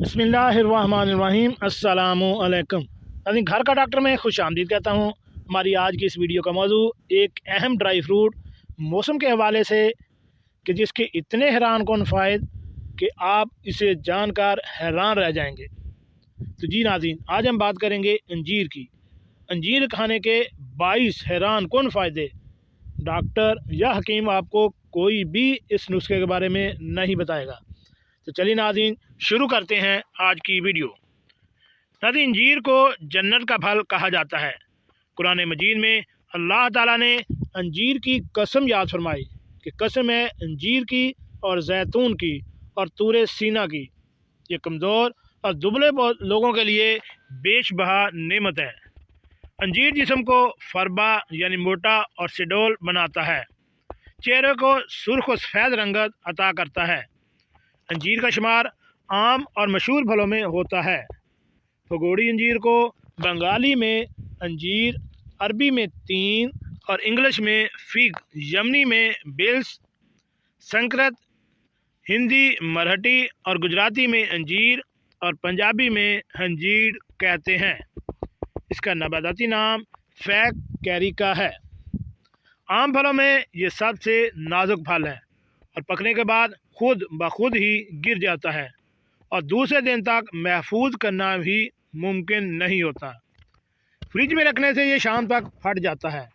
बिस्मिल्लाहिर्रहमानिर्रहीम अस्सलामुअलैकुम। नाज़रीन, घर का डॉक्टर में खुश आमदीद कहता हूँ। हमारी आज की इस वीडियो का मौजू एक अहम ड्राई फ्रूट मौसम के हवाले से कि जिसके इतने हैरान कौन फ़ायदे कि आप इसे जानकर हैरान रह जाएंगे। तो जी नाज़रीन, आज हम बात करेंगे अंजीर की। अंजीर खाने के 22 हैरान कौन फ़ायदे। डॉक्टर या हकीम आपको कोई भी इस नुस्खे के बारे में नहीं बताएगा। तो चलिए नाज़रीन, शुरू करते हैं आज की वीडियो। नाज़रीन, अंजीर को जन्नत का फल कहा जाता है। कुरान मजीद में अल्लाह ताला ने अंजीर की कसम याद फरमाई कि कसम है अंजीर की और जैतून की और तूरे सीना की, ये कमज़ोर और दुबले लोगों के लिए बेशबहा नेमत है। अंजीर जिस्म को फरबा यानी मोटा और सिडोल बनाता है, चेहरे को सुर्ख और सफ़ेद रंगत अता करता है। अंजीर का शुमार आम और मशहूर फलों में होता है। फगोड़ी अंजीर को बंगाली में अंजीर, अरबी में तीन और इंग्लिश में फिग, यमनी में बिल्स, संस्कृत, हिंदी, मराठी और गुजराती में अंजीर और पंजाबी में हंजीर कहते हैं। इसका नबाताती नाम फैग कैरिका है। आम फलों में ये सबसे नाजुक फल है और पकने के बाद खुद ब खुद ही गिर जाता है और दूसरे दिन तक महफूज करना भी मुमकिन नहीं होता। फ्रिज में रखने से ये शाम तक फट जाता है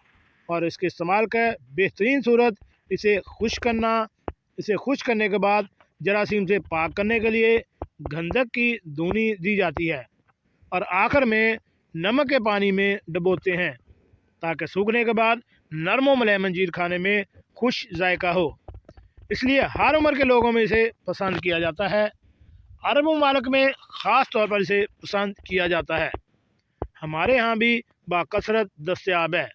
और इसके इस्तेमाल का बेहतरीन सूरत इसे खुश्क करने के बाद जरासीम से पाक करने के लिए गंधक की धुनी दी जाती है और आखिर में नमक के पानी में डुबोते हैं ताकि सूखने के बाद नरम व मुलायम अंजीर खाने में खुश जायका हो। इसलिए हर उम्र के लोगों में इसे पसंद किया जाता है। अरब ममालिक में ख़ास तौर पर इसे पसंद किया जाता है। हमारे यहाँ भी बाकसरत दस्तयाब है।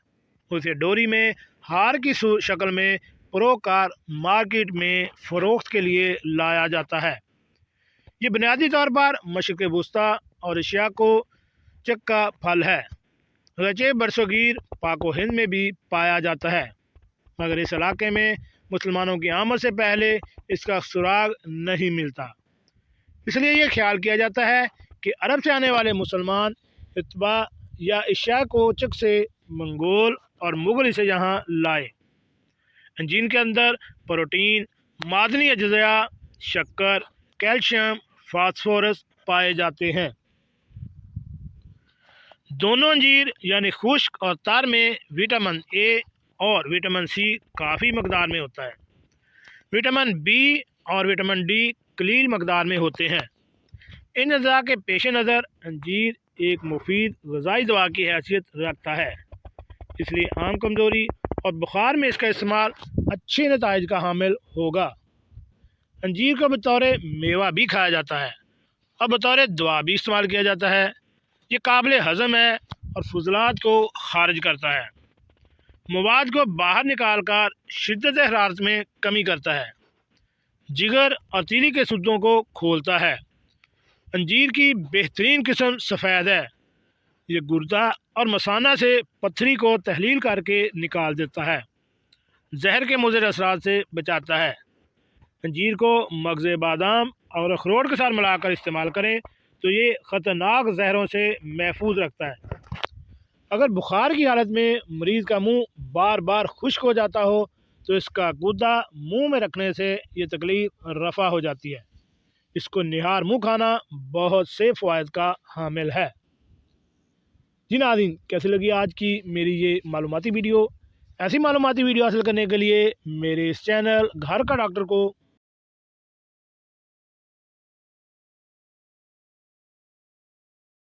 उसे डोरी में हार की शक्ल में परोकार मार्केट में फ़रोख्त के लिए लाया जाता है। ये बुनियादी तौर पर मशरिक़ वुस्ता और एशिया को चक्का फल है। गचे बरसगीर पाक व हिंद में भी पाया जाता है, मगर इस इलाके में मुसलमानों की आमद से पहले इसका सुराग नहीं मिलता। इसलिए यह ख्याल किया जाता है कि अरब से आने वाले मुसलमान इत्बा या एशिया कोचक से मंगोल और मुग़ल इसे यहाँ लाए। अंजीर के अंदर प्रोटीन, मादनी अज्जा, शक्कर, कैल्शियम, फास्फोरस पाए जाते हैं। दोनों अंजीर यानी खुश्क और तर में विटामिन ए और विटामिन सी काफ़ी मकदार में होता है। विटामिन बी और विटामिन डी कलील मकदार में होते हैं। इन अज़ा के पेश नज़र अंजीर एक मुफीद ग़िज़ाई दवा की हैसियत रखता है। इसलिए आम कमज़ोरी और बुखार में इसका इस्तेमाल अच्छे नताइज का हामिल होगा। अंजीर को बतौर मेवा भी खाया जाता है और बतौर दवा भी इस्तेमाल किया जाता है। ये काबिल हज़म है और फुजलात को खारिज करता है। मवाद को बाहर निकाल कर शिद्दत हरारत में कमी करता है। जिगर और तीली के सुद्दों को खोलता है। अंजीर की बेहतरीन किस्म सफ़ेद है। ये गुर्दा और मसाना से पत्थरी को तहलील करके निकाल देता है। जहर के मुज़र असरात से बचाता है। अंजीर को मगज़ बादाम और अखरोट के साथ मिलाकर इस्तेमाल करें तो ये ख़तरनाक जहरों से महफूज रखता है। अगर बुखार की हालत में मरीज़ का मुंह बार बार खुश्क हो जाता हो तो इसका गुद्दा मुंह में रखने से ये तकलीफ़ रफ़ा हो जाती है। इसको निहार मुंह खाना बहुत से फ़वाइद का हामिल है। जी नाज़रीन, कैसी लगी आज की मेरी ये मालूमाती वीडियो। ऐसी मालूमाती वीडियो हासिल करने के लिए मेरे इस चैनल घर का डॉक्टर को